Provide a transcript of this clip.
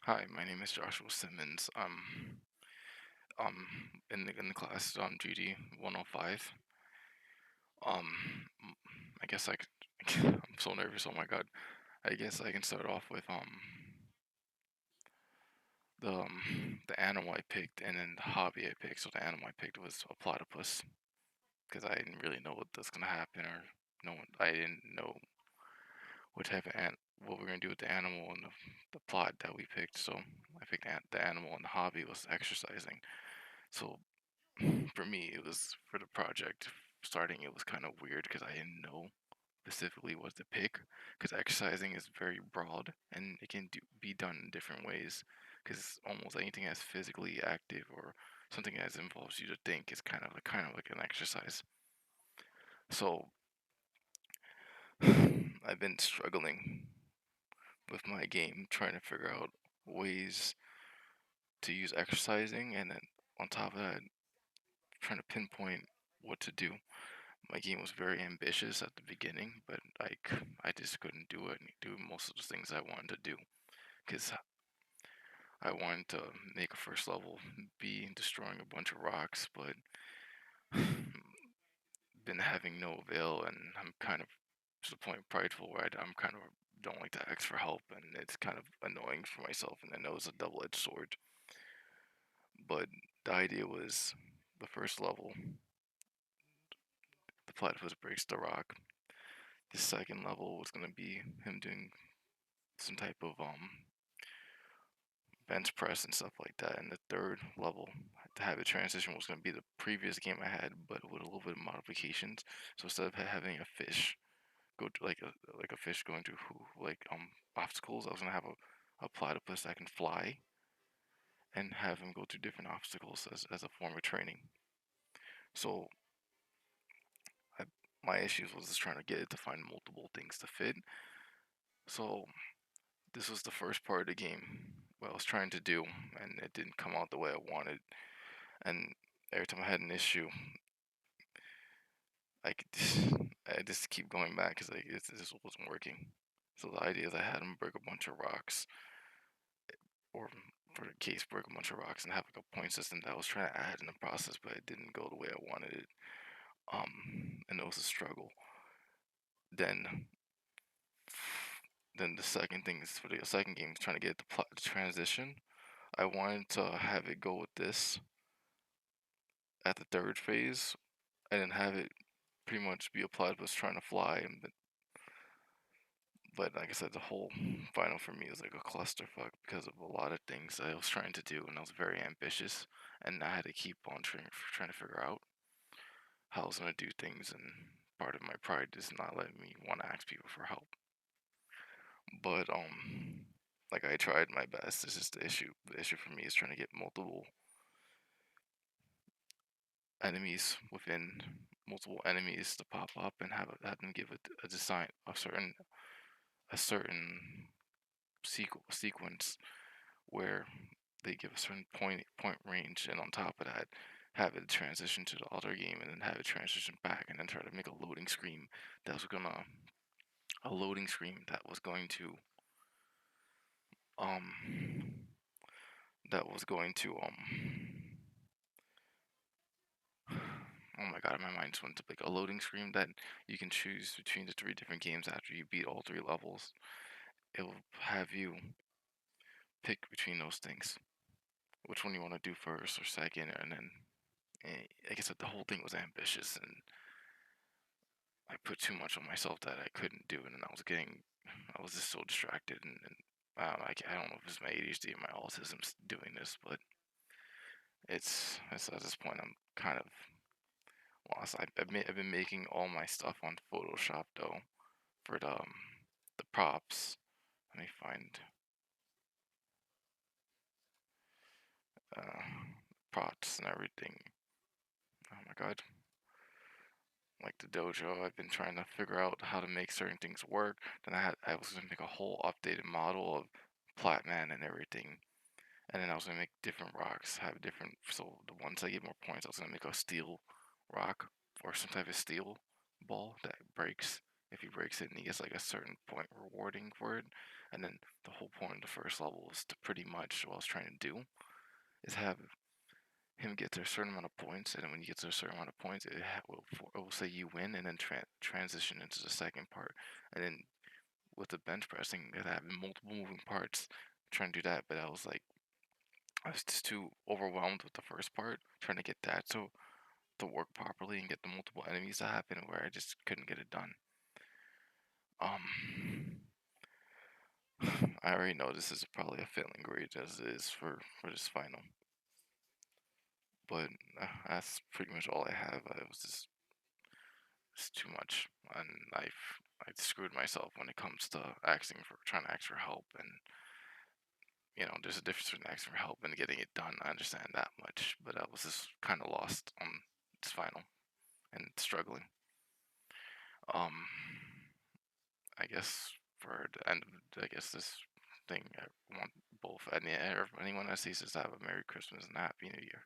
Hi, my name is Joshua Simmons. In the class GD105. Um, I guess I'm so nervous. Oh my God. I guess I can start off with the animal I picked and then the hobby I picked. So the animal I picked was a platypus because I didn't really know what was gonna happen or I didn't know what type of what we're gonna do with the animal and the plot that we picked. So I picked the animal, and the hobby was exercising. So for me, it was for the project starting, it was kind of weird because I didn't know specifically what to pick because exercising is very broad and it can be done in different ways because almost anything that's physically active or something that involves you to think is kind of like an exercise. So I've been struggling with my game trying to figure out ways to use exercising, and then on top of that trying to pinpoint what to do. My game was very ambitious at the beginning, but I just couldn't do most of the things I wanted to do because I wanted to make a first level be destroying a bunch of rocks, but been having no avail, and I'm kind of to the point prideful where I'm kind of don't like to ask for help, and it's kind of annoying for myself, and I know it's a double-edged sword. But the idea was the first level, the platypus breaks the rock. The second level was gonna be him doing some type of bench press and stuff like that. And the third level to have a transition was going to be the previous game I had, but with a little bit of modifications. So instead of having a fish go to like a fish going to obstacles, I was gonna have a platypus that can fly and have him go through different obstacles as a form of training. So I, my issues was just trying to get it to find multiple things to fit. So this was the first part of the game what I was trying to do, and it didn't come out the way I wanted. And every time I had an issue, I could I just keep going back because it just wasn't working. So the idea is I had him break a bunch of rocks, or for the case, break a bunch of rocks and have like a point system that I was trying to add in the process, but it didn't go the way I wanted it. And it was a struggle. Then, then the second thing is for the second game, trying to get the plot to transition. I wanted to have it go with this at the third phase, and then have it pretty much be applied was trying to fly, and but like I said, the whole final for me was like a clusterfuck because of a lot of things I was trying to do, and I was very ambitious, and I had to keep on trying to figure out how I was gonna do things, and part of my pride does not let me want to ask people for help. But like I tried my best. This is the issue. The issue for me is trying to get multiple enemies within multiple enemies to pop up and have them give a design a certain sequence where they give a certain point range, and on top of that have it transition to the other game, and then have it transition back, and then try to make a loading screen um that was going to oh my god, my mind just went to like a loading screen that you can choose between the three different games after you beat all three levels. It will have you pick between those things, which one you want to do first or second, and then like I said, the whole thing was ambitious, and I put too much on myself that I couldn't do, and I was just so distracted, and I don't know if it's my ADHD and my autism's doing this, but it's at this point I'm kind of lost. I've been making all my stuff on Photoshop though for the props. Let me find uh, props and everything. Oh my god. Like the dojo, I've been trying to figure out how to make certain things work. Then I was gonna make a whole updated model of Platman and everything, and then I was gonna make different rocks, have different. So the ones that get more points, I was gonna make a steel rock or some type of steel ball that breaks. If he breaks it, and he gets like a certain point rewarding for it. And then the whole point of the first level was to pretty much what I was trying to do is have him get to a certain amount of points, and then when you get to a certain amount of points, it will say you win, and then transition into the second part, and then with the bench pressing, it having multiple moving parts, trying to do that, but I was just too overwhelmed with the first part, trying to get that to work properly and get the multiple enemies to happen, where I just couldn't get it done. Um, I already know this is probably a failing grade as it is for this final, but that's pretty much all I have. It was just it's too much, and I screwed myself when it comes to asking for trying to ask for help, and there's a difference between asking for help and getting it done. I understand that much, but I was just kind of lost on this final and struggling. Um, I guess for the end of I guess this thing, I want both anyone that sees this to have a Merry Christmas and a Happy New Year.